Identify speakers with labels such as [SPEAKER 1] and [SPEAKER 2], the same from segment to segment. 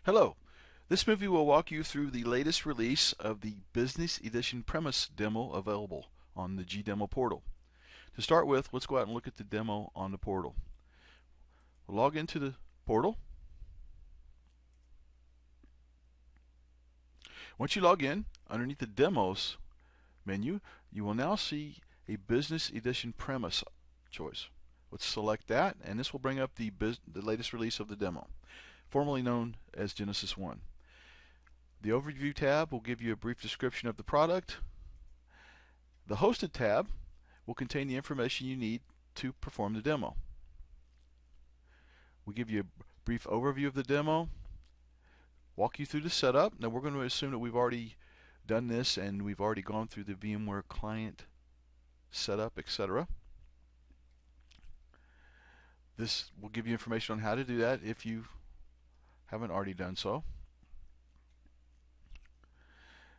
[SPEAKER 1] Hello. This movie will walk you through the latest release of the Business Edition Premise demo available on the GDemo portal. To start with, let's go out and look at the demo on the portal. We'll log into the portal. Once you log in, underneath the Demos menu, you will now see a Business Edition Premise choice. Let's select that, and this will bring up the latest release of the demo, formerly known as Genesis 1. The Overview tab will give you a brief description of the product. The Hosted tab will contain the information you need to perform the demo. We'll give you a brief overview of the demo, walk you through the setup. Now we're going to assume that we've already done this and we've already gone through the VMware client setup, etc. This will give you information on how to do that if you haven't already done so.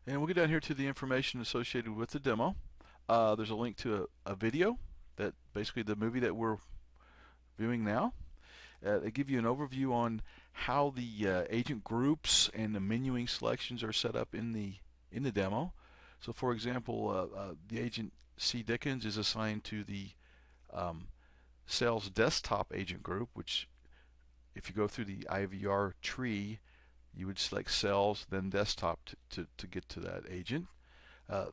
[SPEAKER 1] And we'll get down here to the information associated with the demo. There's a link to a video, that basically the movie that we're viewing now. They give you an overview on how the agent groups and the menuing selections are set up in the demo. So, for example, the agent C. Dickens is assigned to the sales desktop agent group, which, if you go through the IVR tree, you would select sales, then desktop to get to that agent.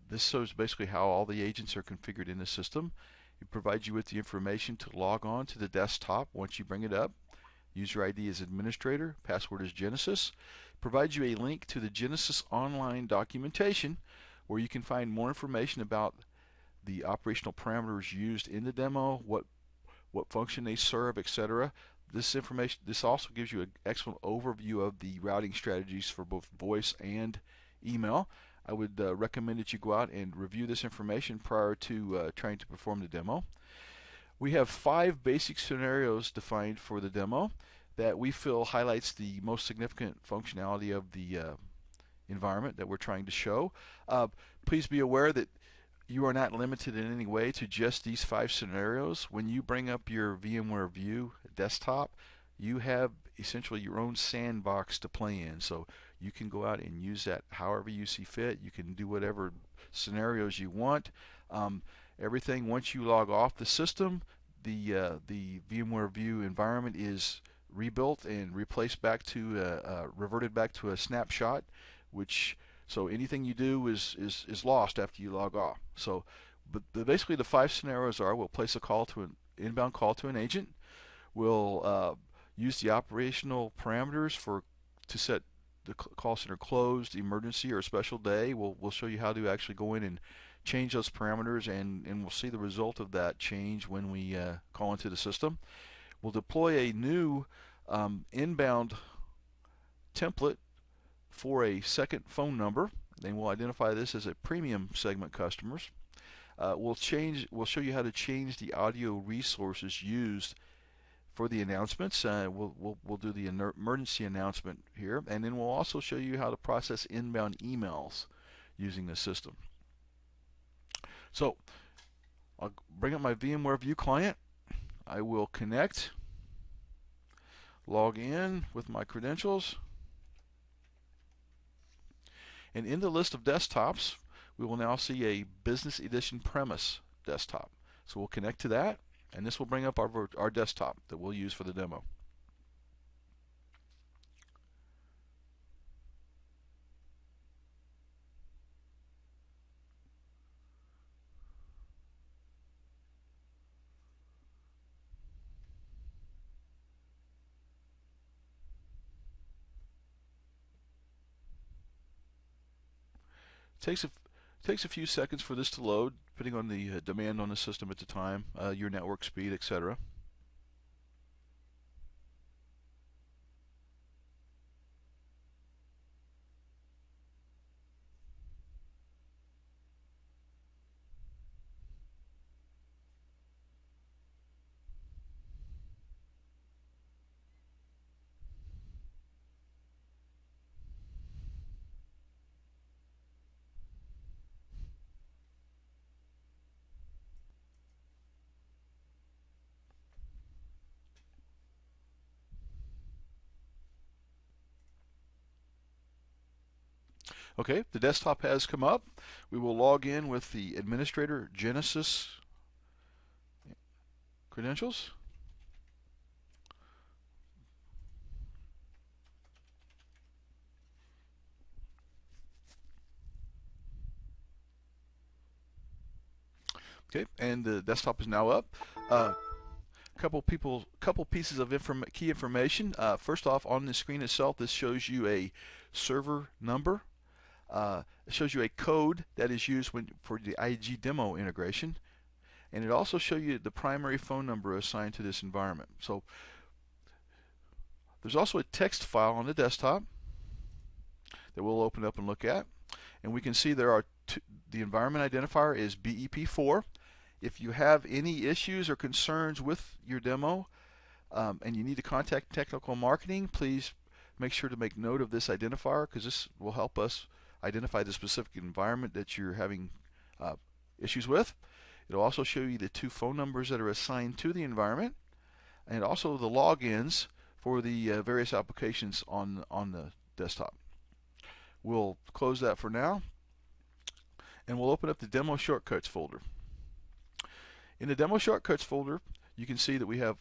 [SPEAKER 1] This shows basically how all the agents are configured in the system. It provides you with the information to log on to the desktop once you bring it up. User ID is administrator, password is Genesis. It provides you a link to the Genesis online documentation where you can find more information about the operational parameters used in the demo, what function they serve, etc. This also gives you an excellent overview of the routing strategies for both voice and email. I would recommend that you go out and review this information prior to trying to perform the demo. We have 5 basic scenarios defined for the demo that we feel highlights the most significant functionality of the environment that we're trying to show. Please be aware that you are not limited in any way to just these 5 scenarios. When you bring up your VMware View desktop, you have essentially your own sandbox to play in. So you can go out and use that however you see fit. You can do whatever scenarios you want. Everything, once you log off the system, the VMware View environment is rebuilt and replaced back to reverted back to a snapshot, so anything you do is lost after you log off. So, but basically the 5 scenarios are: we'll place a call to an inbound call to an agent. We'll use the operational parameters to set the call center closed, emergency, or a special day. We'll show you how to actually go in and change those parameters, and we'll see the result of that change when we call into the system. We'll deploy a new inbound template for a second phone number. Then we'll identify this as a premium segment customers. We'll show you how to change the audio resources used for the announcements. We'll do the emergency announcement here, and then we'll also show you how to process inbound emails using the system. So I'll bring up my VMware View client. I will connect, log in with my credentials, and in the list of desktops, we will now see a Business Edition Premise desktop. So we'll connect to that, and this will bring up our desktop that we'll use for the demo. Takes a few seconds for this to load, depending on the demand on the system at the time, your network speed, etc. Okay, the desktop has come up. We will log in with the administrator Genesis credentials. Okay, and the desktop is now up. Couple pieces of key information. First off, on the screen itself, this shows you a server number. It shows you a code that is used for the IG demo integration, and it also shows you the primary phone number assigned to this environment. So there's also a text file on the desktop that we'll open up and look at, and we can see there are the environment identifier is BEP4. If you have any issues or concerns with your demo and you need to contact technical marketing, please make sure to make note of this identifier, because this will help us identify the specific environment that you're having issues with. It'll also show you the 2 phone numbers that are assigned to the environment, and also the logins for the various applications on the desktop. We'll close that for now, and we'll open up the Demo Shortcuts folder. In the Demo Shortcuts folder, you can see that we have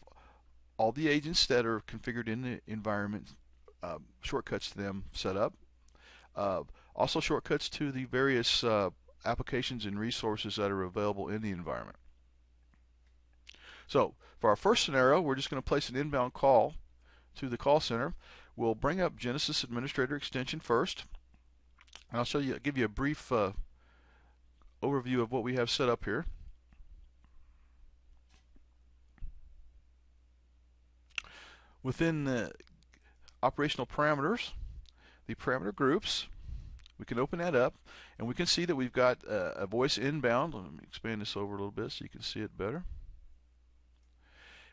[SPEAKER 1] all the agents that are configured in the environment, shortcuts to them set up. Also shortcuts to the various applications and resources that are available in the environment. So for our first scenario, we're just going to place an inbound call to the call center. We'll bring up Genesis Administrator extension first, and I'll give you a brief overview of what we have set up here. Within the operational parameters, the parameter groups, we can open that up, and we can see that we've got a voice inbound. Let me expand this over a little bit so you can see it better.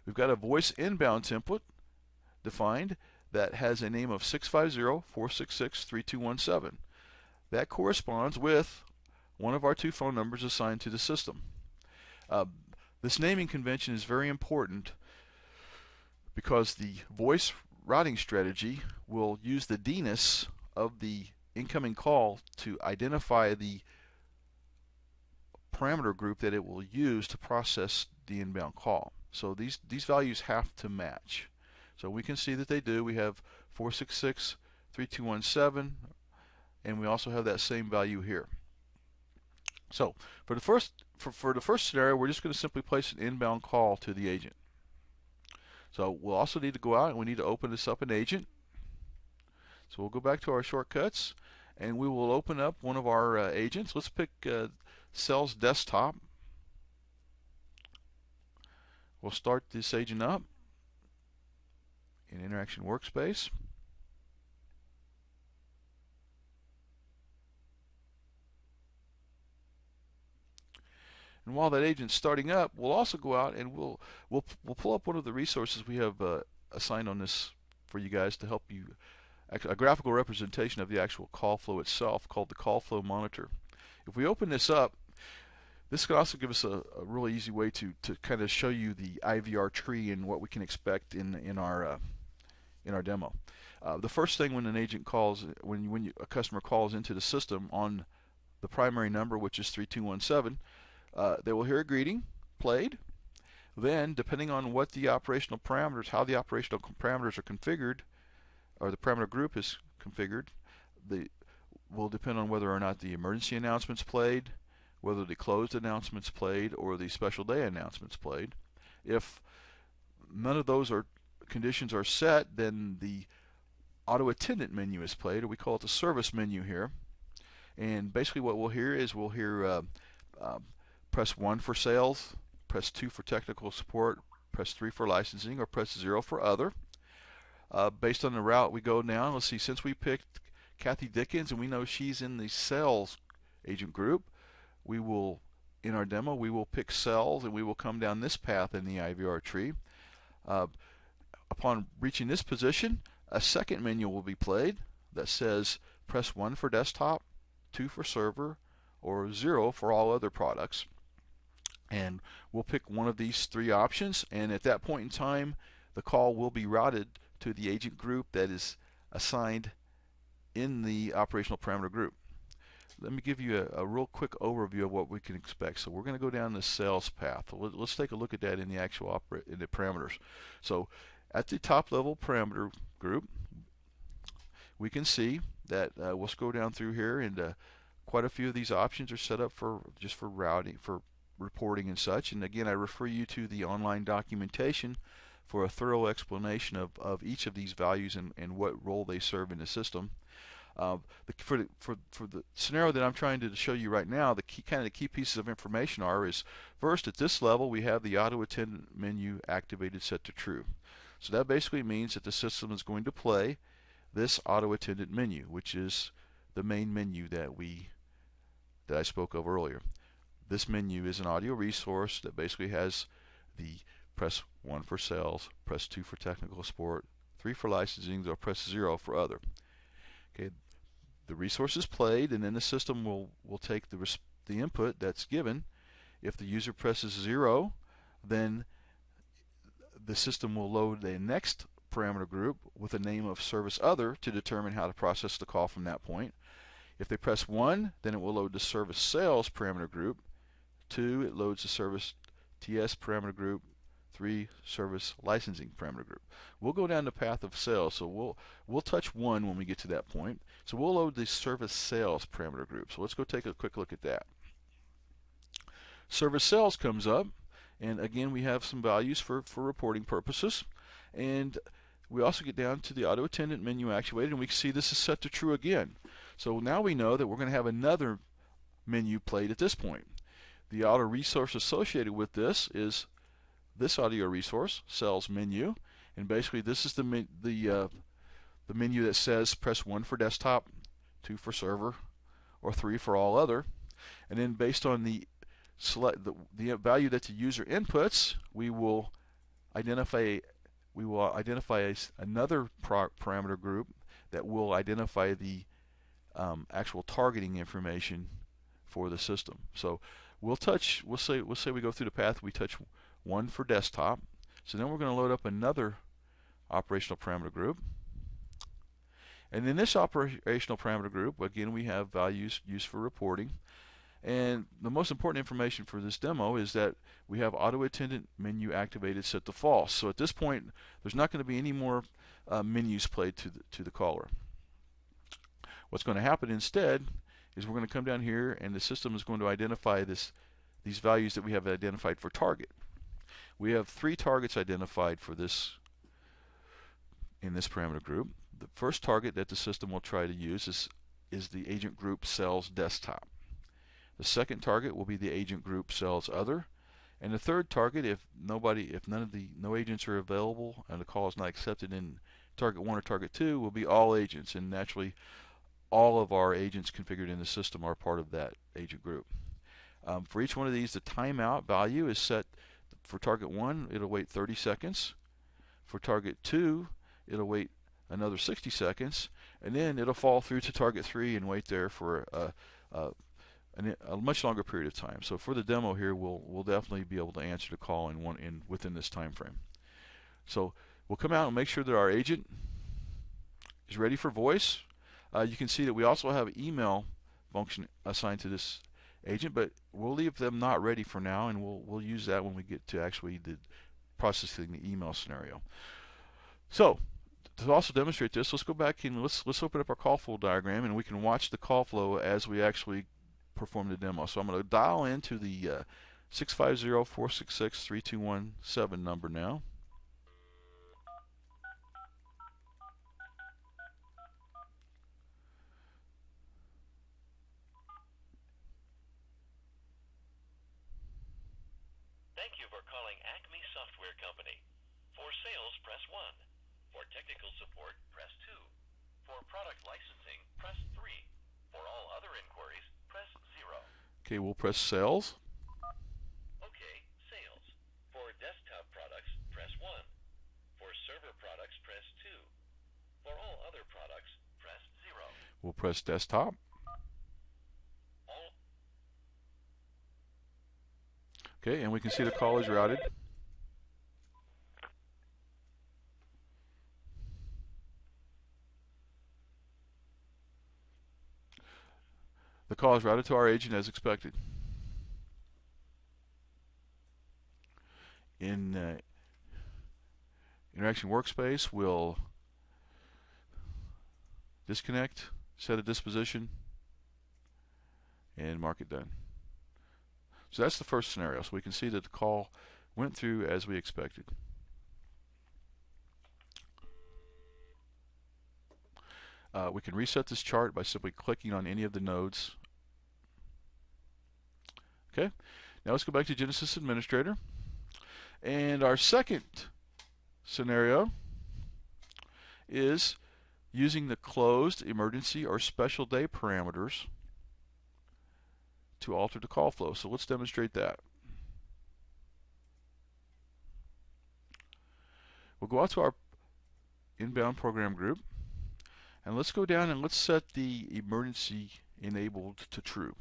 [SPEAKER 1] We've got a voice inbound template defined that has a name of 650-466-3217. That corresponds with one of our 2 phone numbers assigned to the system. This naming convention is very important because the voice routing strategy will use the DNIS of the incoming call to identify the parameter group that it will use to process the inbound call. So these values have to match. So we can see that they do. We have 466-3217, and we also have that same value here. So for the first scenario, we're just going to simply place an inbound call to the agent. So we'll also need to go out and we need to open this up in Agent. So we'll go back to our shortcuts, and we will open up one of our agents. Let's pick Sales Desktop. We'll start this agent up in Interaction Workspace. And while that agent's starting up, we'll also go out and we'll pull up one of the resources we have assigned on this for you guys to help you, a graphical representation of the actual call flow itself, called the Call Flow Monitor. If we open this up, this can also give us a really easy way to kind of show you the IVR tree and what we can expect in our demo. The first thing when an agent calls, when a customer calls into the system on the primary number, which is 3217, they will hear a greeting played. Then, depending on what the operational parameters, how the operational parameters are configured, or the parameter group is configured, will depend on whether or not the emergency announcements played, whether the closed announcements played, or the special day announcements played. If none of those conditions are set, then the auto attendant menu is played, or we call it the service menu here. And basically what we'll hear is press 1 for sales, press 2 for technical support, press 3 for licensing, or press 0 for other. Based on the route we go down, let's see, since we picked Kathy Dickens and we know she's in the sales agent group, we will, in our demo, we will pick sales and we will come down this path in the IVR tree. Upon reaching this position, a second menu will be played that says press 1 for desktop, 2 for server, or 0 for all other products. And we'll pick one of these 3 options, and at that point in time, the call will be routed to the agent group that is assigned in the operational parameter group. let me give you a real quick overview of what we can expect. So we're going to go down the sales path. Let's take a look at that in the actual in the parameters. So at the top level parameter group, we can see that we'll scroll down through here, and quite a few of these options are set up for just for routing, for reporting and such. And again, I refer you to the online documentation for a thorough explanation of each of these values and what role they serve in the system. For the scenario that I'm trying to show you right now, the key pieces of information is first, at this level we have the auto attendant menu activated set to true. So that basically means that the system is going to play this auto attendant menu, which is the main menu that I spoke of earlier. This menu is an audio resource that basically has the press 1 for sales, press 2 for technical support, 3 for licensing, or press 0 for other. Okay, the resource is played, and then the system will take the input that's given. If the user presses 0, then the system will load the next parameter group with a name of service other to determine how to process the call from that point. If they press 1, then it will load the service sales parameter group. 2, it loads the service TS parameter group. 3, service licensing parameter group. We'll go down the path of sales, so we'll touch 1 when we get to that point. So we'll load the service sales parameter group. So let's go take a quick look at that. Service sales comes up, and again we have some values for reporting purposes. And we also get down to the auto attendant menu activated, and we can see this is set to true again. So now we know that we're going to have another menu played at this point. The auto resource associated with this is this audio resource, sales menu, and basically this is the menu that says press 1 for desktop, 2 for server, or 3 for all other. And then based on the value that the user inputs, we will identify another parameter group that will identify the actual targeting information for the system. So we'll say we go through the path, we touch 1 for desktop. So then we're going to load up another operational parameter group. And in this operational parameter group, again, we have values used for reporting. And the most important information for this demo is that we have auto attendant menu activated set to false. So at this point, there's not going to be any more menus played to the caller. What's going to happen instead is we're going to come down here, and the system is going to identify these values that we have identified for target. We have 3 targets identified for this in this parameter group. The first target that the system will try to use is the agent group sales desktop. The second target will be the agent group sales other, and the third target, if no agents are available and the call is not accepted in target 1 or target 2, will be all agents, and naturally all of our agents configured in the system are part of that agent group. For each one of these, the timeout value is set. For target 1, it'll wait 30 seconds. For target 2, it'll wait another 60 seconds, and then it'll fall through to target 3 and wait there for a much longer period of time. So for the demo here, we'll definitely be able to answer the call within this time frame. So we'll come out and make sure that our agent is ready for voice. You can see that we also have an email function assigned to this agent, but we'll leave them not ready for now, and we'll use that when we get to actually processing the email scenario. So to also demonstrate this, let's go back and let's open up our call flow diagram, and we can watch the call flow as we actually perform the demo. So I'm going to dial into the 650-466-3217 number now.
[SPEAKER 2] Thank you for calling Acme Software Company. For sales, press 1. For technical support, press 2. For product licensing, press 3. For all other inquiries, press 0.
[SPEAKER 1] Okay, we'll press sales.
[SPEAKER 2] Okay, sales. For desktop products, press 1. For server products, press 2. For all other products, press 0.
[SPEAKER 1] We'll press desktop. Okay, and we can see the call is routed. The call is routed to our agent as expected. In Interaction Workspace, we'll disconnect, set a disposition, and mark it done. So that's the first scenario. So we can see that the call went through as we expected. We can reset this chart by simply clicking on any of the nodes. Okay, now let's go back to Genesis Administrator. And our second scenario is using the closed, emergency, or special day parameters to alter the call flow. So let's demonstrate that. We'll go out to our inbound program group, and let's go down and let's set the emergency enabled to true.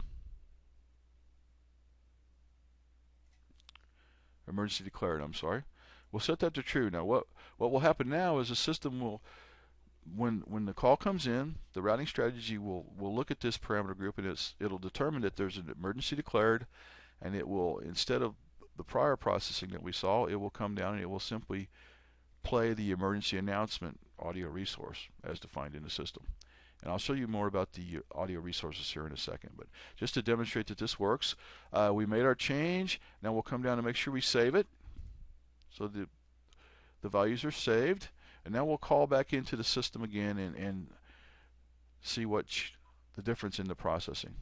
[SPEAKER 1] Emergency declared, I'm sorry. We'll set that to true. Now what will happen now is the system will, when the call comes in, the routing strategy will look at this parameter group, and it'll determine that there's an emergency declared, and it will, instead of the prior processing that we saw, it will come down and it will simply play the emergency announcement audio resource as defined in the system. And I'll show you more about the audio resources here in a second. But just to demonstrate that this works, we made our change. Now we'll come down and make sure we save it. So the values are saved. And now we'll call back into the system again and see what the difference in the processing.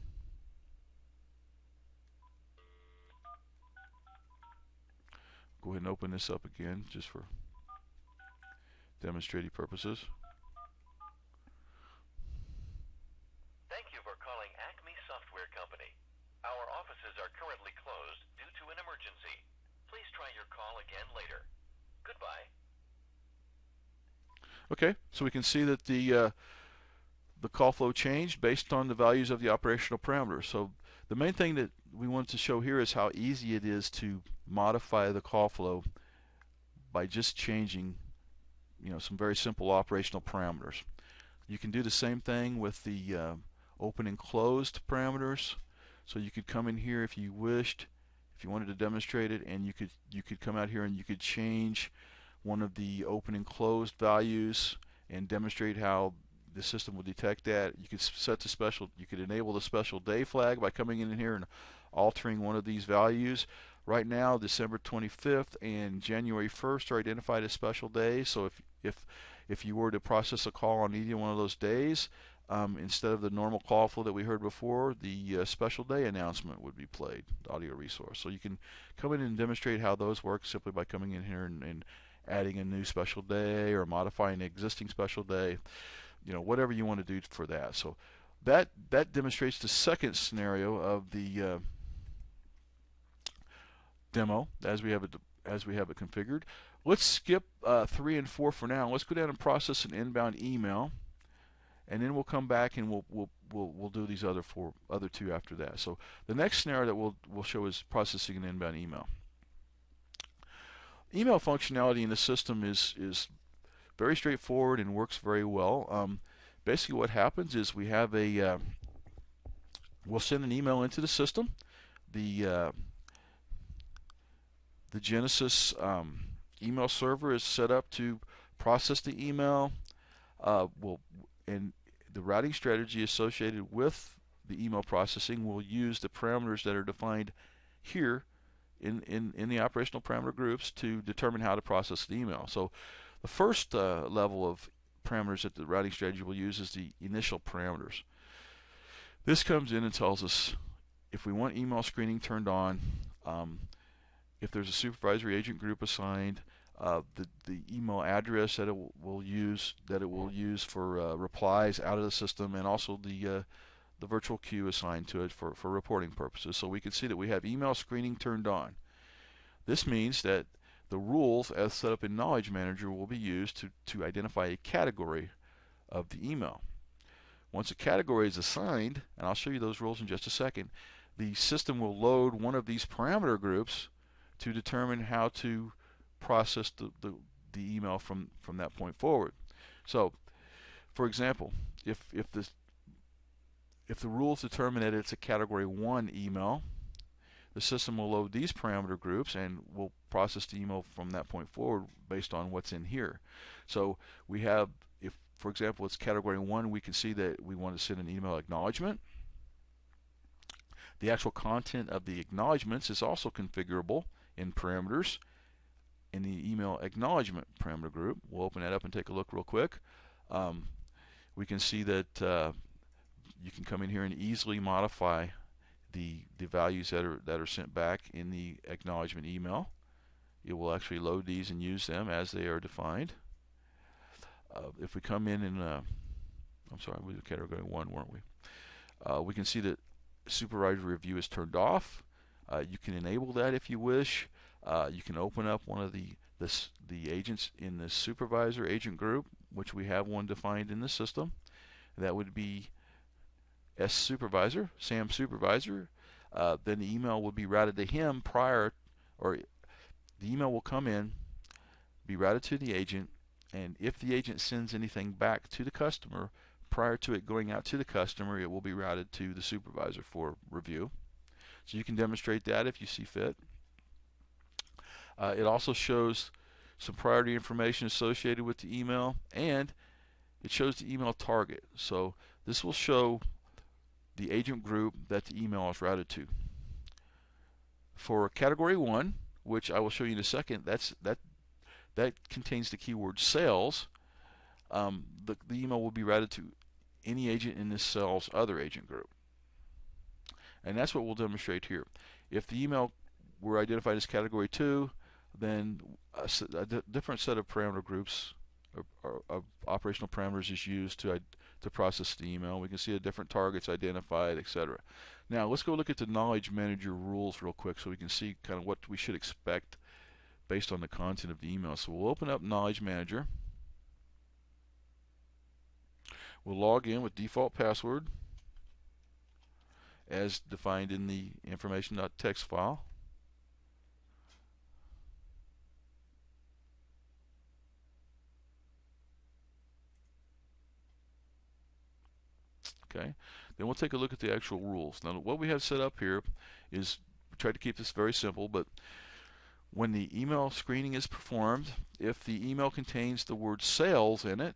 [SPEAKER 1] Go ahead and open this up again just for demonstrative purposes.
[SPEAKER 2] Thank you for calling Acme Software Company. Our offices are currently closed due to an emergency. Please try your call again later. Goodbye.
[SPEAKER 1] Okay, so we can see that the call flow changed based on the values of the operational parameters. So the main thing that we wanted to show here is how easy it is to modify the call flow by just changing, some very simple operational parameters. You can do the same thing with the open and closed parameters. So you could come in here if you wished, if you wanted to demonstrate it, and you could come out here and you could change one of the open and closed values and demonstrate how the system will detect that. You could set the special, you could enable the special day flag by coming in here and altering one of these values. Right now, December 25th and January 1st are identified as special days. So if you were to process a call on either one of those days, instead of the normal call flow that we heard before, the special day announcement would be played, the audio resource. So you can come in and demonstrate how those work simply by coming in here and adding a new special day or modifying an existing special day, whatever you want to do for that. So that demonstrates the second scenario of the demo as we have it configured. Let's skip 3 and 4 for now. Let's go down and process an inbound email, and then we'll come back and we'll do these other two after that. So the next scenario that we'll show is processing an inbound email. Email functionality in the system is very straightforward and works very well. Basically, what happens is we have we'll send an email into the system. The Genesis email server is set up to process the email. And the routing strategy associated with the email processing will use the parameters that are defined here in the operational parameter groups to determine how to process the email. So the first level of parameters that the routing strategy will use is the initial parameters. This comes in and tells us if we want email screening turned on, if there's a supervisory agent group assigned, the email address that it will use for replies out of the system, and also the virtual queue assigned to it for reporting purposes. So we can see that we have email screening turned on. This means that the rules as set up in Knowledge Manager will be used to identify a category of the email. Once a category is assigned, and I'll show you those rules in just a second, the system will load one of these parameter groups to determine how to process the email from that point forward. So, for example, if If the rules determine that it's a category 1 email, the system will load these parameter groups and will process the email from that point forward based on what's in here. So we have, if for example it's category 1, we can see that we want to send an email acknowledgement. The actual content of the acknowledgements is also configurable in parameters in the email acknowledgement parameter group. We'll open that up and take a look real quick. We can see that you can come in here and easily modify the values that are sent back in the acknowledgement email. It will actually load these and use them as they are defined. If we come in and I'm sorry, we were category 1, weren't we? We can see that supervisor review is turned off. You can enable that if you wish. You can open up one of the agents in the supervisor agent group, which we have one defined in the system. That would be S supervisor, Sam supervisor. Then the email will be routed to him prior, or the email will come in, be routed to the agent, and if the agent sends anything back to the customer prior to it going out to the customer, it will be routed to the supervisor for review. So you can demonstrate that if you see fit. It also shows some priority information associated with the email, and it shows the email target. So this will show the agent group that the email is routed to. For category 1, which I will show you in a second, that contains the keyword sales. The email will be routed to any agent in this sales other agent group. And that's what we'll demonstrate here. If the email were identified as category 2, then a different set of parameter groups or operational parameters is used to process the email. We can see the different targets identified, etc. Now let's go look at the Knowledge Manager rules real quick so we can see kind of what we should expect based on the content of the email. So we'll open up Knowledge Manager. We'll log in with default password as defined in the information.txt file. Okay, then we'll take a look at the actual rules. Now what we have set up here is, we try to keep this very simple, but when the email screening is performed, if the email contains the word sales in it,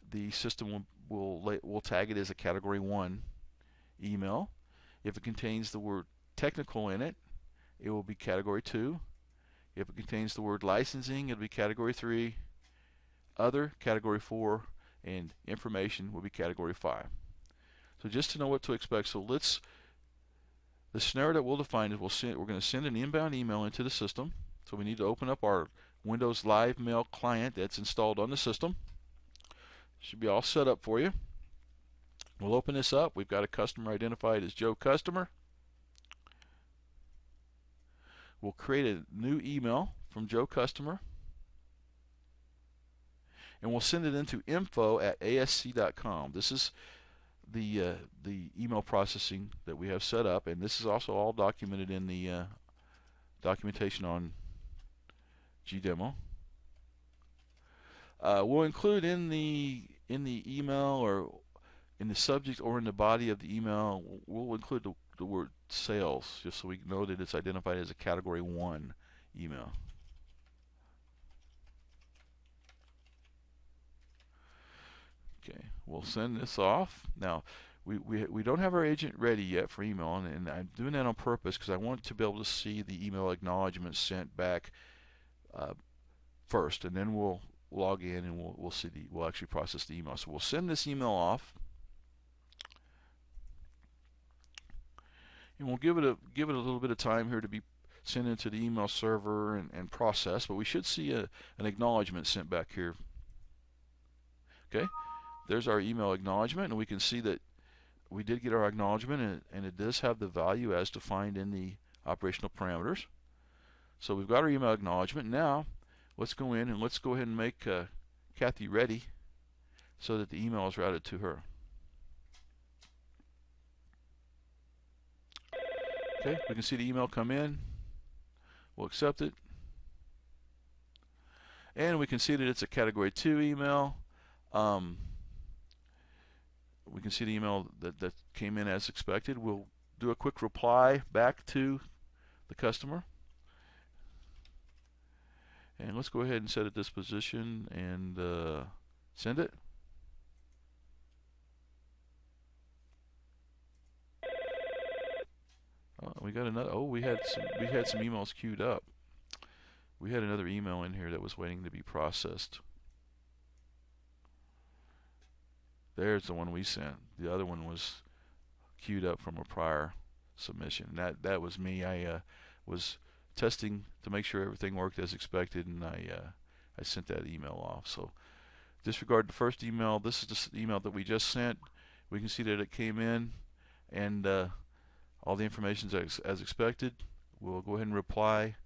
[SPEAKER 1] the system will tag it as a category 1 email. If it contains the word technical in it, it will be category 2. If it contains the word licensing, it'll be category 3. Other, category 4, and information will be category 5. So just to know what to expect, so the scenario that we'll define is we're going to send an inbound email into the system. So we need to open up our Windows Live Mail client that's installed on the system. Should be all set up for you. We'll open this up. We've got a customer identified as Joe Customer. We'll create a new email from Joe Customer, and we'll send it into info@asc.com. This is the email processing that we have set up, and this is also all documented in the documentation on GDemo. We'll include in the email, or in the subject or in the body of the email, we'll include the word sales, just so we know that it's identified as a category 1 email. Okay, we'll send this off. Now, we don't have our agent ready yet for email, and I'm doing that on purpose because I want to be able to see the email acknowledgement sent back first, and then we'll log in and we'll actually process the email. So we'll send this email off, and we'll give it a little bit of time here to be sent into the email server and processed. But we should see an acknowledgement sent back here. Okay, there's our email acknowledgement, and we can see that we did get our acknowledgement, and it does have the value as defined in the operational parameters. So we've got our email acknowledgement. Now let's go in and let's go ahead and make Kathy ready so that the email is routed to her. Okay, we can see the email come in. We'll accept it. And we can see that it's a category 2 email. we can see the email that came in as expected. We'll do a quick reply back to the customer. And let's go ahead and set a disposition and send it. We got another. Oh, we had some emails queued up. We had another email in here that was waiting to be processed. There's the one we sent. The other one was queued up from a prior submission. That was me. I was testing to make sure everything worked as expected, and I sent that email off. So disregard the first email. This is the email that we just sent. We can see that it came in, and all the information is as expected. We'll go ahead and reply,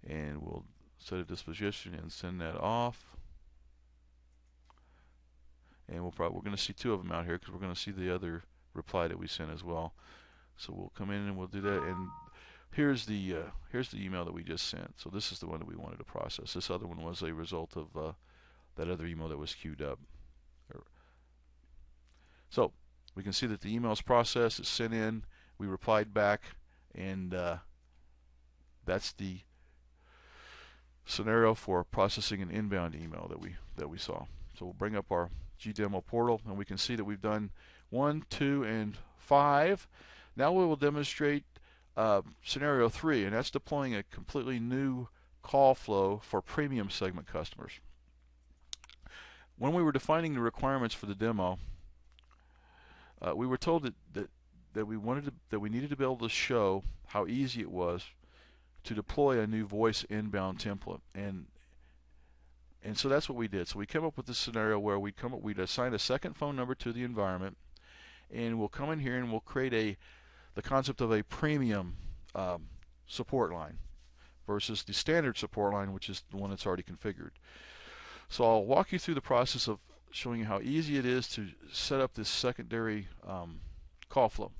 [SPEAKER 1] and we'll set a disposition and send that off. And we're going to see two of them out here because we're going to see the other reply that we sent as well. So we'll come in and we'll do that. And here's the email that we just sent. So this is the one that we wanted to process. This other one was a result of that other email that was queued up. So we can see that the email is processed. It's sent in. We replied back, and that's the scenario for processing an inbound email that we saw. So we'll bring up our GDemo portal, and we can see that we've done 1, 2, and 5. Now we will demonstrate scenario 3, and that's deploying a completely new call flow for premium segment customers. When we were defining the requirements for the demo, we were told that we needed to be able to show how easy it was to deploy a new voice inbound template, and so that's what we did. So we came up with this scenario where we'd assign a second phone number to the environment, and we'll come in here and we'll create the concept of a premium support line versus the standard support line, which is the one that's already configured. So I'll walk you through the process of showing you how easy it is to set up this secondary call flow.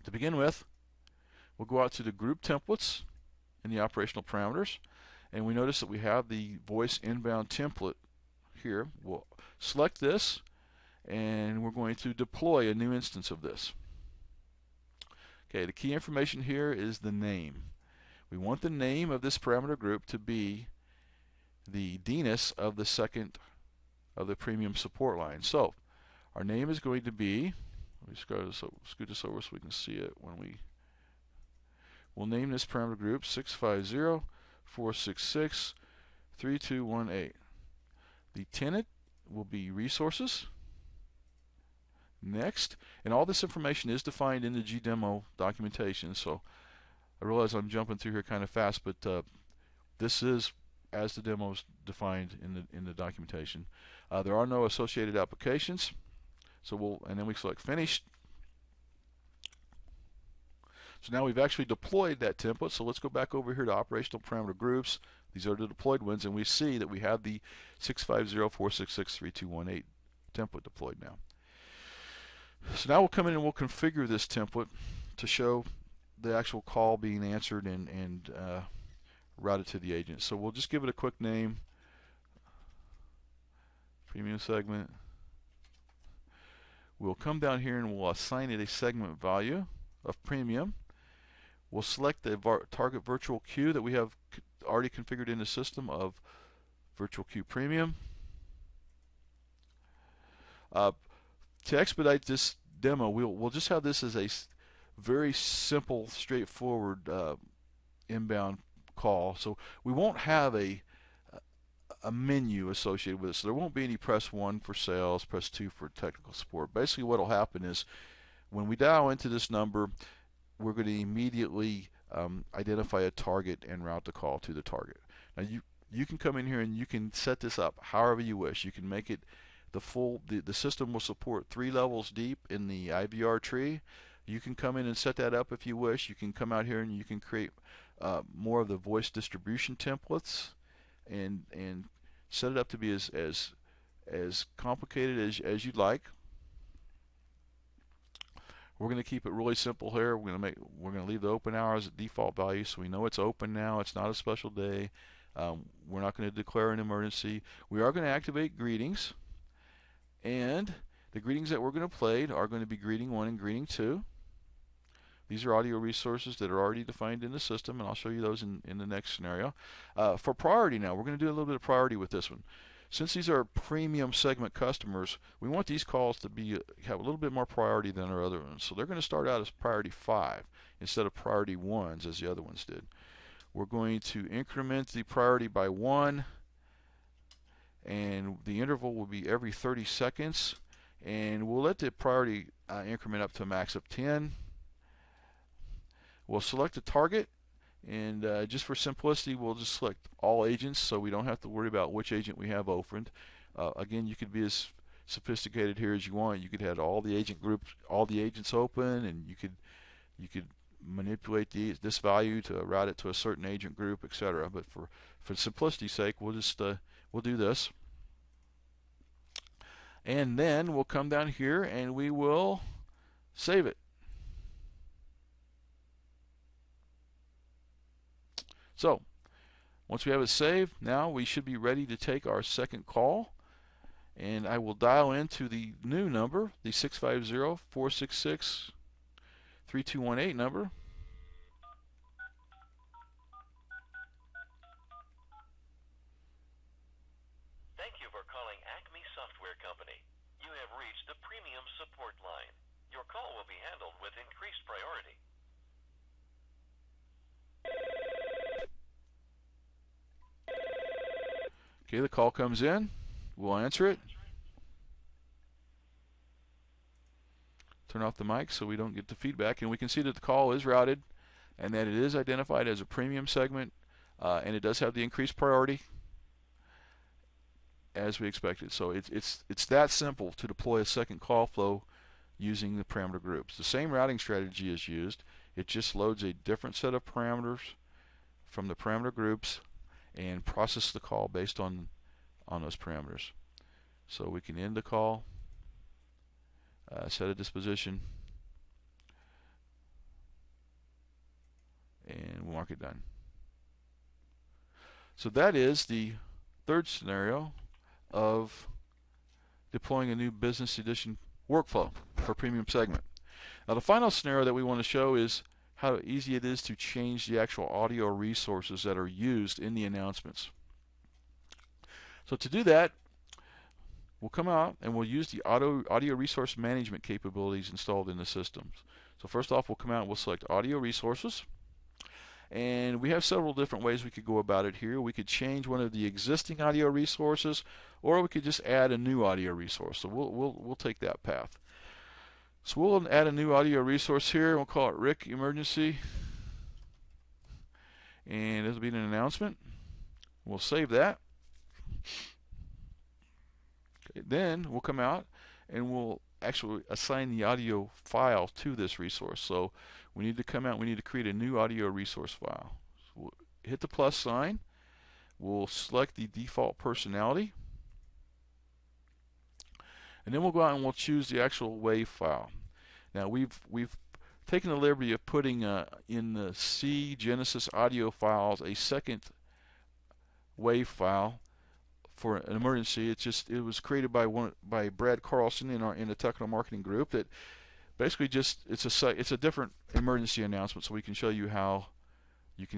[SPEAKER 1] To begin with, we'll go out to the group templates in the operational parameters, and we notice that we have the voice inbound template here. We'll select this, and we're going to deploy a new instance of this. Okay, the key information here is the name. We want the name of this parameter group to be the DNIS of the second of the premium support line. So our name is going to be, let me scoot this over so we can see it when we'll name this parameter group 650.466.3218. The tenant will be resources. Next, and all this information is defined in the GDemo documentation. So I realize I'm jumping through here kind of fast, but this is as the demo is defined in the documentation. There are no associated applications, so then we select finished. So now we've actually deployed that template. So let's go back over here to operational parameter groups. These are the deployed ones, and we see that we have the 650.466.3218 template deployed now. So now we'll come in and we'll configure this template to show the actual call being answered and routed to the agent. So we'll just give it a quick name, premium segment. We'll come down here and we'll assign it a segment value of premium. We'll select the target virtual queue that we have already configured in the system of virtual queue premium. To expedite this demo, we'll just have this as a very simple, straightforward inbound call. So we won't have a menu associated with it. So there won't be any press 1 for sales, press 2 for technical support. Basically what will happen is when we dial into this number, we're going to immediately identify a target and route the call to the target. Now you can come in here and you can set this up however you wish. You can make it the system will support 3 levels deep in the IVR tree. You can come in and set that up if you wish. You can come out here and you can create more of the voice distribution templates and set it up to be as complicated as you'd like. We're going to keep it really simple here. We're going to leave the open hours at default value, so we know it's open now. It's not a special day. We're not going to declare an emergency. We are going to activate greetings, and the greetings that we're going to play are going to be greeting 1 and greeting 2. These are audio resources that are already defined in the system, and I'll show you those in the next scenario. For priority now, we're going to do a little bit of priority with this one. Since these are premium segment customers, we want these calls to have a little bit more priority than our other ones. So they're going to start out as priority 5 instead of priority 1s as the other ones did. We're going to increment the priority by 1, and the interval will be every 30 seconds. And we'll let the priority increment up to a max of 10. We'll select a target, and just for simplicity, we'll just select all agents so we don't have to worry about which agent we have opened. Again, you could be as sophisticated here as you want. You could have all the agent groups, all the agents open, and you could manipulate this value to route it to a certain agent group, etc. But for simplicity's sake, we'll do this. And then we'll come down here and we will save it. So once we have it saved, now we should be ready to take our second call. And I will dial into the new number, the 650-466-3218 number.
[SPEAKER 2] Thank you for calling Acme Software Company. You have reached the premium support line. Your call will be handled with increased priority.
[SPEAKER 1] Okay, the call comes in. We'll answer it. Turn off the mic so we don't get the feedback, and we can see that the call is routed and that it is identified as a premium segment, and it does have the increased priority as we expected. So it's that simple to deploy a second call flow using the parameter groups. The same routing strategy is used. It just loads a different set of parameters from the parameter groups and process the call based on those parameters. So we can end the call, set a disposition, and we'll mark it done. So that is the third scenario of deploying a new business edition workflow for premium segment. Now the final scenario that we want to show is how easy it is to change the actual audio resources that are used in the announcements. So to do that, we'll come out and we'll use the audio resource management capabilities installed in the systems. So first off, we'll come out and we'll select audio resources. And we have several different ways we could go about it here. We could change one of the existing audio resources, or we could just add a new audio resource. So we'll take that path. So we'll add a new audio resource here. We'll call it Rick Emergency, and this will be an announcement. We'll save that. Okay, then we'll come out and we'll actually assign the audio file to this resource. So we need to come out, we need to create a new audio resource file. So we'll hit the plus sign, we'll select the default personality, and then we'll go out and we'll choose the actual WAV file. Now we've taken the liberty of putting in the C Genesis audio files a second WAV file for an emergency. It was created by Brad Carlson in the technical marketing group. That basically it's a different emergency announcement, so we can show you how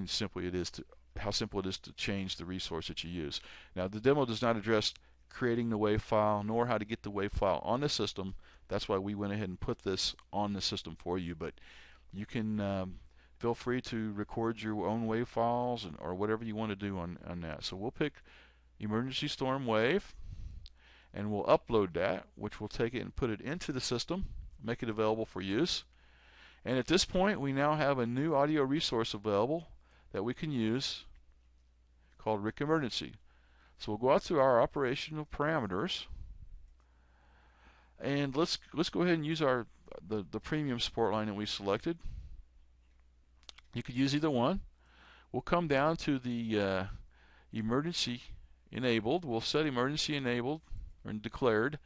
[SPEAKER 1] simple it is to change the resource that you use. Now the demo does not address creating the WAV file nor how to get the WAV file on the system. That's why we went ahead and put this on the system for you. But you can feel free to record your own WAV files or whatever you want to do on that. So we'll pick Emergency Storm Wave, and we'll upload that, which will take it and put it into the system, make it available for use. And at this point, we now have a new audio resource available that we can use called Rick Emergency. So we'll go out to our operational parameters, and let's go ahead and use the premium support line that we selected. You could use either one. We'll come down to the emergency enabled. We'll set emergency enabled or declared,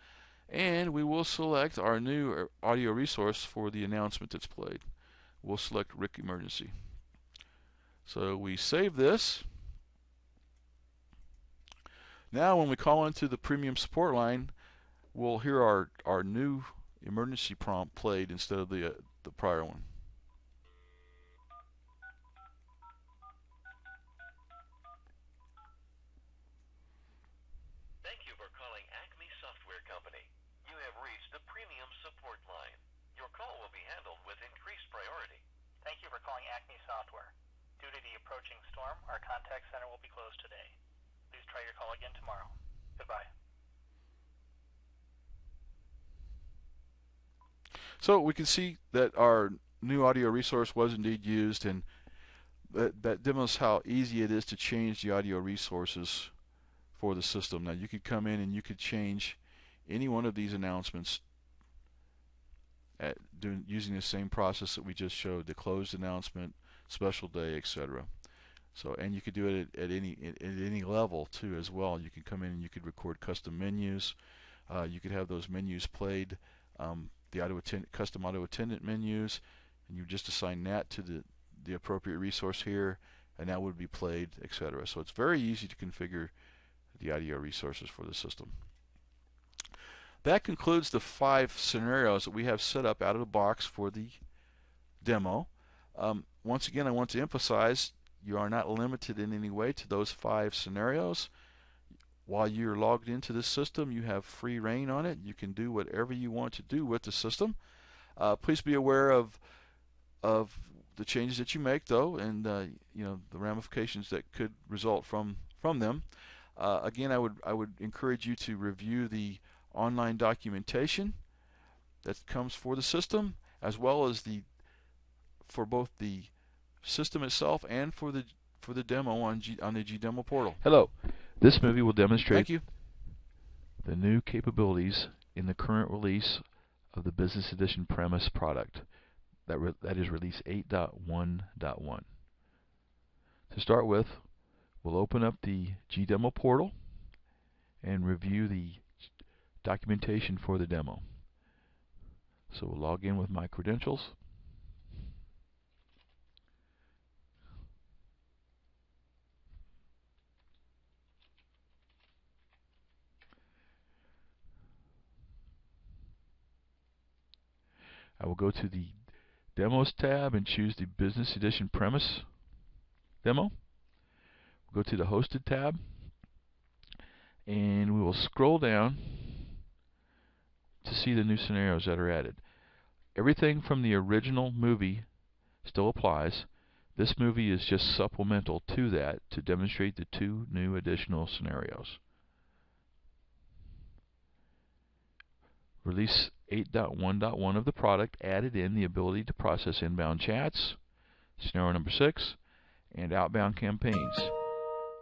[SPEAKER 1] and we will select our new audio resource for the announcement that's played. We'll select Rick Emergency. So we save this, Now when we call into the premium support line, we'll hear our new emergency prompt played instead of the prior one.
[SPEAKER 2] Thank you for calling Acme Software Company. You have reached the premium support line. Your call will be handled with increased priority.
[SPEAKER 3] Thank you for calling Acme Software. Due to the approaching storm, our contact center will be closed today. Please try your call again tomorrow. Goodbye.
[SPEAKER 1] So we can see that our new audio resource was indeed used, and that demos how easy it is to change the audio resources for the system. Now you could come in and you could change any one of these announcements using the same process that we just showed: the closed announcement, special day, etc. So, and you could do it at any level too as well. You can come in and you could record custom menus. You could have those menus played, the custom auto attendant menus, and you just assign that to the appropriate resource here, and that would be played, etc. So it's very easy to configure the audio resources for the system. That concludes the 5 scenarios that we have set up out of the box for the demo. Once again, I want to emphasize you are not limited in any way to those 5 scenarios. While you're logged into this system, you have free reign on it. You can do whatever you want to do with the system. Please be aware of the changes that you make, though, and the ramifications that could result from them. Again, I would encourage you to review the online documentation that comes for the system, as well as for both the system itself and for the demo on the GDemo portal.
[SPEAKER 4] Hello. This movie will demonstrate
[SPEAKER 1] Thank you.
[SPEAKER 4] the new capabilities in the current release of the Business Edition Premise product. That is release 8.1.1. To start with, we'll open up the GDemo portal and review the documentation for the demo. So we'll log in with my credentials. I will go to the Demos tab and choose the Business Edition Premise demo. We'll go to the Hosted tab, and we will scroll down to see the new scenarios that are added. Everything from the original movie still applies. This movie is just supplemental to that to demonstrate the 2 new additional scenarios. Release 8.1.1 of the product added in the ability to process inbound chats, scenario number 6, and outbound campaigns,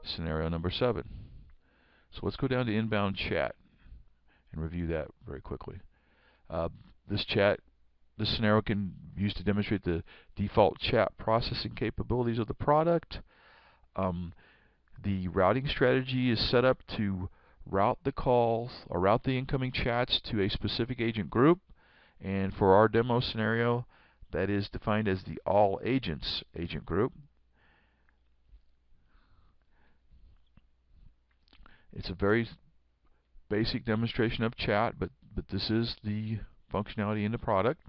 [SPEAKER 4] scenario number 7. So let's go down to inbound chat and review that very quickly. This scenario can be used to demonstrate the default chat processing capabilities of the product. The routing strategy is set up to route the calls or route the incoming chats to a specific agent group, and for our demo scenario, that is defined as the all agents agent group. It's a very basic demonstration of chat, but this is the functionality in the product.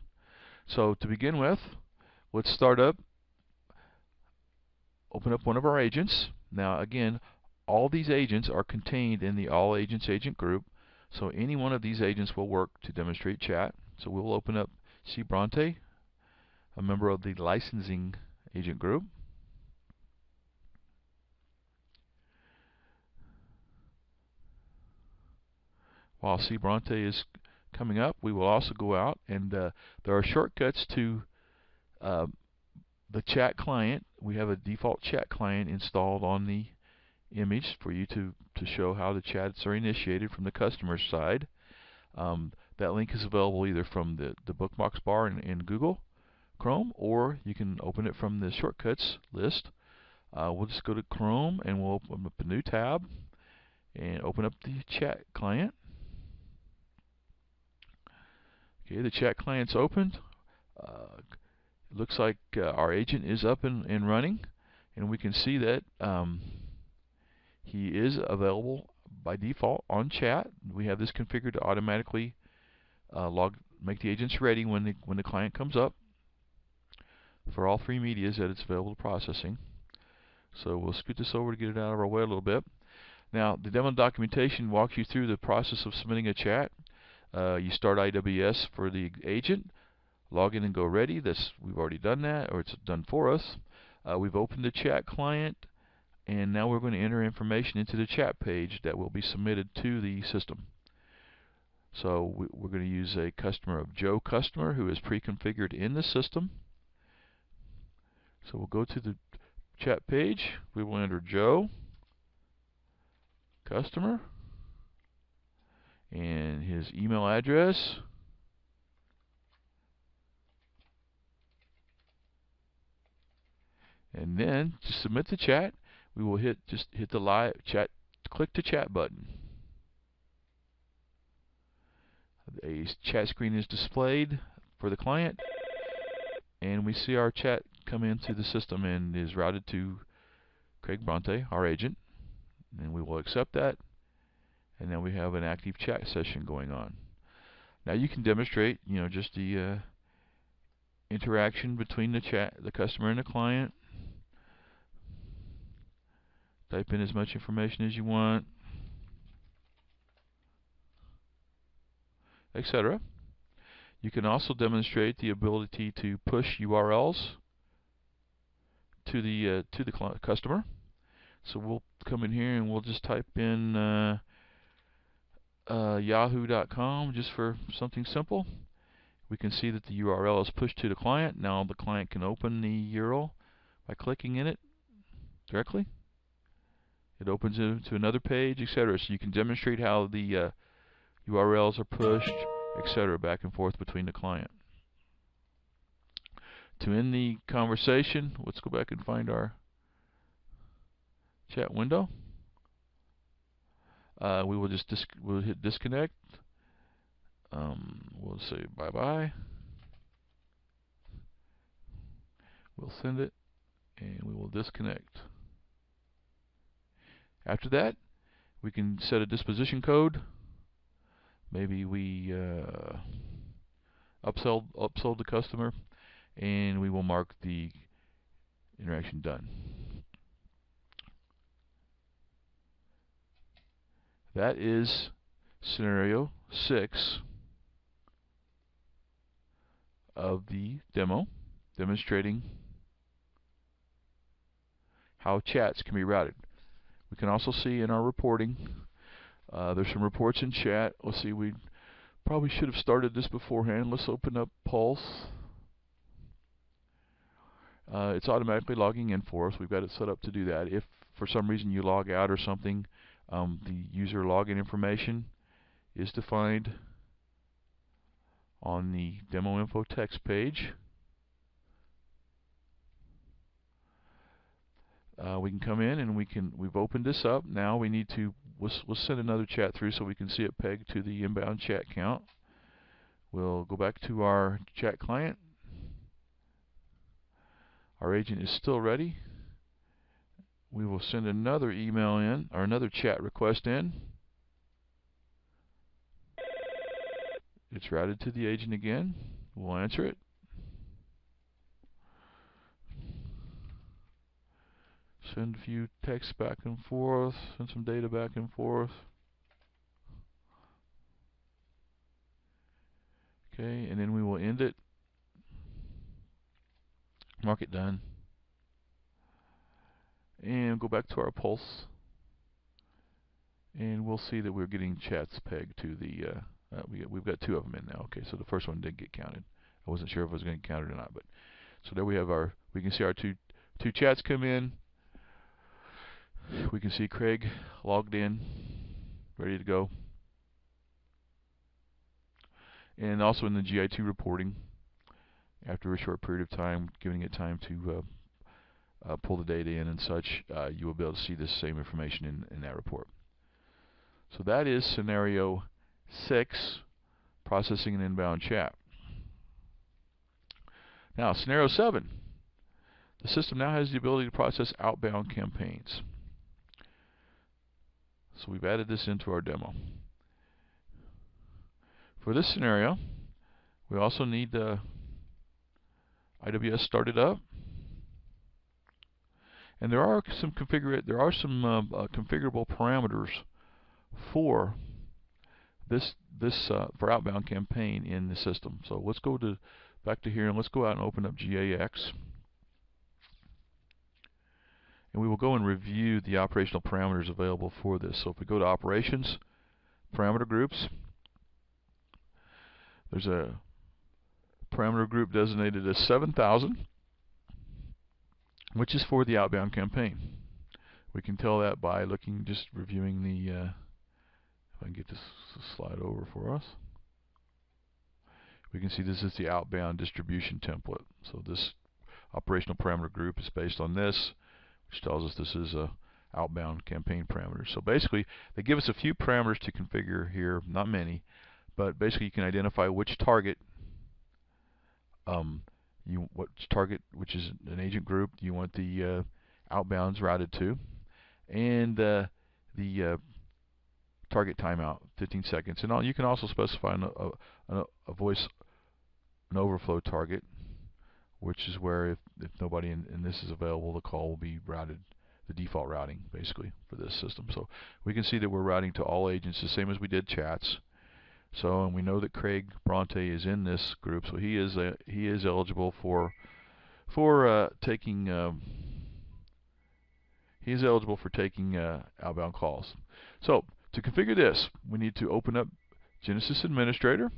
[SPEAKER 4] So to begin with, let's start up, open up one of our agents. Now again, all these agents are contained in the all agents agent group, so any one of these agents will work to demonstrate chat. So we'll open up C. Bronte, a member of the licensing agent group. While C. Bronte is coming up, we will also go out, and there are shortcuts to the chat client. We have a default chat client installed on the image for you to show how the chats are initiated from the customer side. That link is available either from the bookmarks bar in Google Chrome, or you can open it from the shortcuts list. We'll just go to Chrome and we'll open up a new tab and open up the chat client. Okay, the chat client's opened. It looks like our agent is up and running, and we can see that he is available by default on chat. We have this configured to automatically make the agents ready when the client comes up for all three medias that it's available to processing. So we'll scoot this over to get it out of our way a little bit. Now, the demo documentation walks you through the process of submitting a chat. You start IWS for the agent, log in and go ready. We've already done that, or it's done for us. We've opened the chat client, and now we're going to enter information into the chat page that will be submitted to the system. So we're going to use a customer of Joe customer who is pre-configured in the system. So we'll go to the chat page. We will enter Joe customer and his email address. And then to submit the chat, we will just hit the live chat, click the chat button. A chat screen is displayed for the client, and we see our chat come into the system and is routed to Craig Bronte, our agent, and we will accept that, and then we have an active chat session going on. Now you can demonstrate, just the interaction between the customer and the client. Type in as much information as you want, etc. You can also demonstrate the ability to push URLs to the customer. So we'll come in here and we'll just type in yahoo.com just for something simple. We can see that the URL is pushed to the client. Now the client can open the URL by clicking in it directly. It opens it to another page, etc. So you can demonstrate how the URLs are pushed, etc., back and forth between the client. To end the conversation, let's go back and find our chat window. We will just we'll hit disconnect. We'll say bye-bye. We'll send it, and we will disconnect. After that, we can set a disposition code. Maybe we upsold the customer, and we will mark the interaction done. That is scenario 6 of the demo, demonstrating how chats can be routed. We can also see in our reporting, there's some reports in chat. Let's see, we probably should have started this beforehand. Let's open up Pulse. It's automatically logging in for us. We've got it set up to do that. If for some reason you log out or something, the user login information is defined on the demo info text page. We can come in and we've opened this up. Now we need to, we'll send another chat through so we can see it pegged to the inbound chat count. We'll go back to our chat client. Our agent is still ready. We will send another email in, or another chat request in. It's routed to the agent again. We'll answer it. Send a few texts back and forth, send some data back and forth. Okay, and then we will end it. Mark it done. And go back to our Pulse. And we'll see that we're getting chats pegged to the, we've got 2 of them in now. Okay, so the first one did get counted. I wasn't sure if it was going to get counted or not, but so there we have we can see our two chats come in. We can see Craig logged in, ready to go. And also in the GI2 reporting, after a short period of time, giving it time to pull the data in and such, you will be able to see this same information in that report. So that is scenario 6, processing an inbound chat. Now, scenario 7. The system now has the ability to process outbound campaigns. So we've added this into our demo. For this scenario, we also need IWS started up, and there are some configurable parameters for this for outbound campaign in the system. So let's go back to here, and let's go out and open up GAX, and we will go and review the operational parameters available for this. So if we go to Operations, Parameter Groups, there's a parameter group designated as 7000, which is for the outbound campaign. We can tell that by just reviewing the, if I can get this slide over for us, we can see this is the outbound distribution template. So this operational parameter group is based on this, which tells us this is a outbound campaign parameters. So basically, they give us a few parameters to configure here, not many, but basically you can identify which target, which is an agent group you want the outbounds routed to, and the target timeout, 15 seconds. And you can also specify a voice an overflow target, which is where if nobody in this is available, the call will be routed, the default routing basically for this system. So we can see that we're routing to all agents the same as we did chats. So, and we know that Craig Bronte is in this group, so he is eligible for taking outbound calls. So to configure this, we need to open up Genesis Administrator.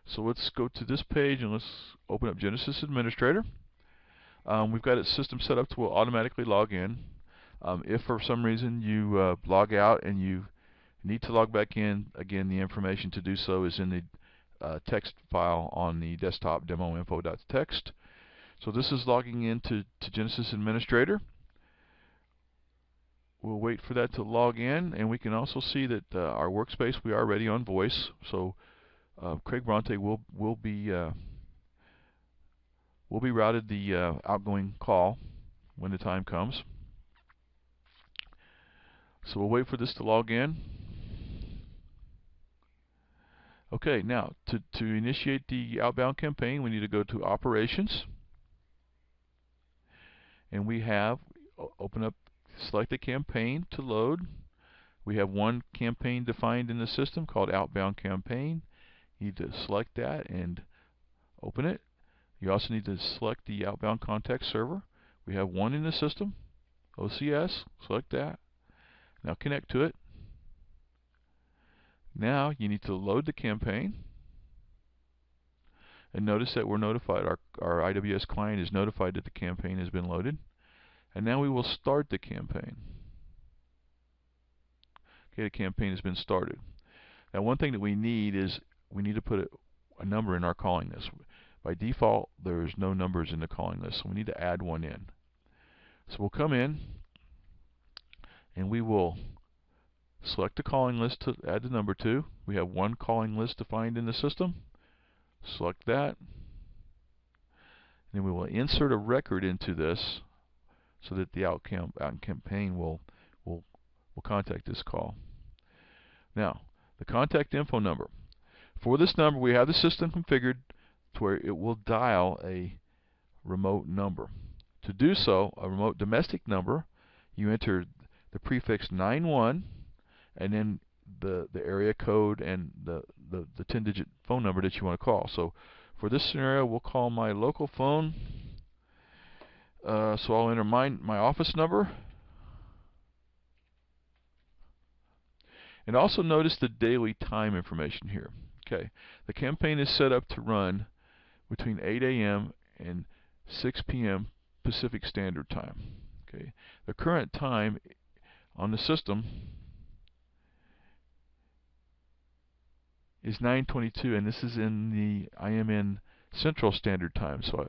[SPEAKER 4] So let's go to this page and let's open up Genesis Administrator. We've got a system set up to automatically log in. If for some reason you log out and you need to log back in, again, the information to do so is in the text file on the desktop, demoinfo.txt. So this is logging into Genesis Administrator. We'll wait for that to log in, and we can also see that our workspace, we are ready on voice. So Craig Bronte will be routed the outgoing call when the time comes. So we'll wait for this to log in. Okay, now to initiate the outbound campaign, we need to go to Operations, and we have select a campaign to load. We have one campaign defined in the system called Outbound Campaign. You need to select that and open it. You also need to select the Outbound Contact Server. We have one in the system, OCS. Select that. Now connect to it. Now you need to load the campaign, and notice that we're notified, our IWS client is notified that the campaign has been loaded. And now we will start the campaign. Okay, the campaign has been started. Now one thing that we need is we need to put a number in our calling list. By default, there's no numbers in the calling list, so we need to add one in. So we'll come in and we will select the calling list to add the number to. We have one calling list defined in the system. Select that. Then we will insert a record into this so that the outbound campaign will contact this call. Now, the contact info number. For this number, we have the system configured to where it will dial a remote number. To do so, a remote domestic number, you enter the prefix 91 and then the area code and the 10-digit phone number that you want to call. So for this scenario, we'll call my local phone. So I'll enter my office number. And also notice the daily time information here. Okay, the campaign is set up to run between 8 a.m. and 6 p.m. Pacific Standard Time. Okay, the current time on the system is 9:22, and this is I am in Central Standard Time. So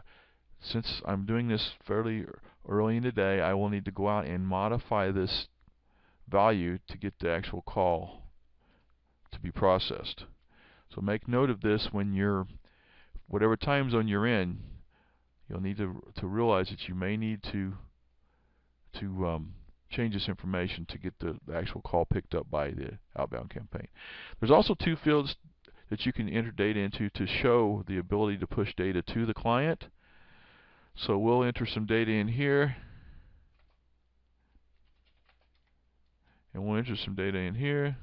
[SPEAKER 4] since I'm doing this fairly early in the day, I will need to go out and modify this value to get the actual call to be processed. So make note of this when whatever time zone you're in, you'll need to realize that you may need to change this information to get the actual call picked up by the outbound campaign. There's also two fields that you can enter data into to show the ability to push data to the client. So we'll enter some data in here, and we'll enter some data in here,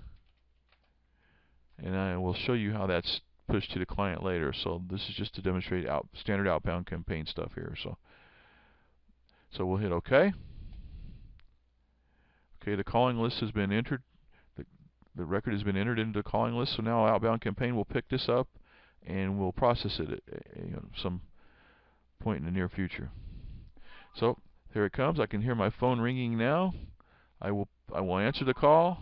[SPEAKER 4] and I will show you how that's pushed to the client later. So this is just to demonstrate standard outbound campaign stuff here. So we'll hit OK. Okay, the calling list has been entered. The record has been entered into the calling list. So now outbound campaign will pick this up and we'll process it at some point in the near future. So here it comes. I can hear my phone ringing now. I will answer the call.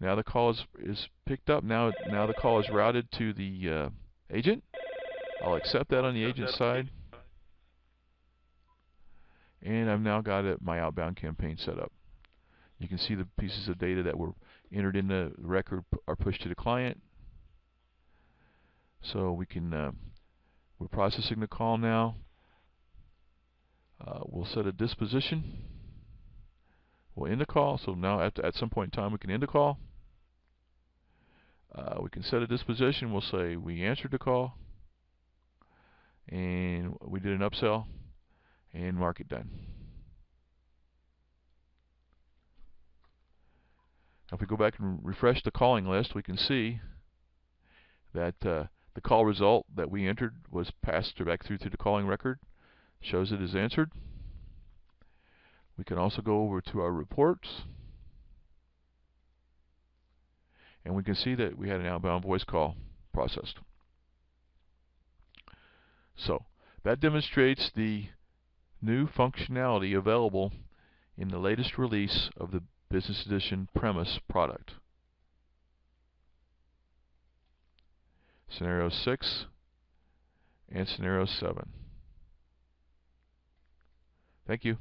[SPEAKER 4] Now the call is picked up. Now the call is routed to the agent. I'll accept that on the agent side. And I've now got my outbound campaign set up. You can see the pieces of data that were entered in the record are pushed to the client. So we can we're processing the call now. We'll set a disposition. We'll end the call. So now at some point in time we can end the call. We can set a disposition. We'll say we answered the call and we did an upsell, and mark it done. Now if we go back and refresh the calling list, we can see that the call result that we entered was passed back through to the calling record. Shows it is answered. We can also go over to our reports, and we can see that we had an outbound voice call processed. So that demonstrates the new functionality available in the latest release of the Business Edition Premise product. Scenario 6 and Scenario 7. Thank you.